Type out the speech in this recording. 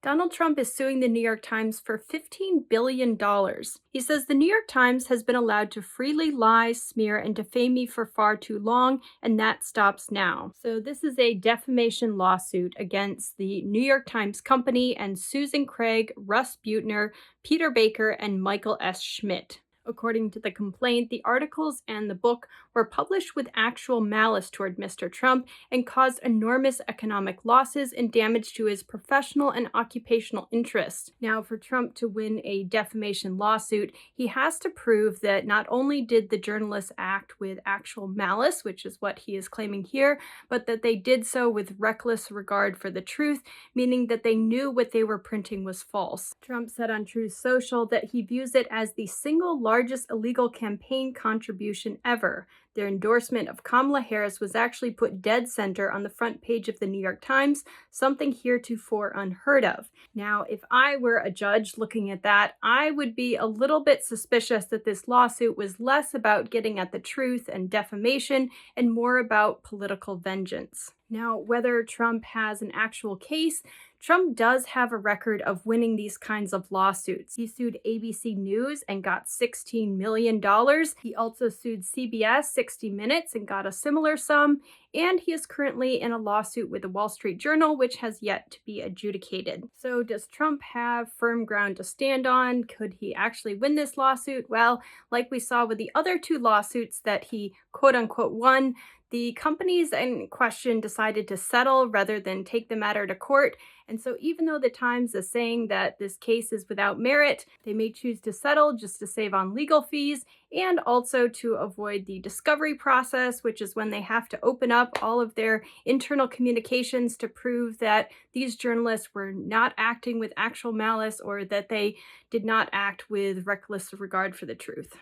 Donald Trump is suing the New York Times for $15 billion. He says the New York Times has been allowed to freely lie, smear, and defame me for far too long, and that stops now. So, this is a defamation lawsuit against the New York Times Company and Susan Craig, Russ Buettner, Peter Baker, and Michael S. Schmidt. According to the complaint, the articles and the book were published with actual malice toward Mr. Trump and caused enormous economic losses and damage to his professional and occupational interests. Now, for Trump to win a defamation lawsuit, he has to prove that not only did the journalists act with actual malice, which is what he is claiming here, but that they did so with reckless regard for the truth, meaning that they knew what they were printing was false. Trump said on Truth Social that he views it as the single largest illegal campaign contribution ever. Their endorsement of Kamala Harris was actually put dead center on the front page of the New York Times, something heretofore unheard of. Now, if I were a judge looking at that, I would be a little bit suspicious that this lawsuit was less about getting at the truth and defamation and more about political vengeance. Now, whether Trump has an actual case, Trump does have a record of winning these kinds of lawsuits. He sued ABC News and got $16 million. He also sued CBS 60 Minutes and got a similar sum. And he is currently in a lawsuit with the Wall Street Journal, which has yet to be adjudicated. So does Trump have firm ground to stand on? Could he actually win this lawsuit? Well, like we saw with the other two lawsuits that he quote-unquote won, the companies in question decided to settle rather than take the matter to court. And so even though the Times is saying that this case is without merit, they may choose to settle just to save on legal fees and also to avoid the discovery process, which is when they have to open up all of their internal communications to prove that these journalists were not acting with actual malice or that they did not act with reckless regard for the truth.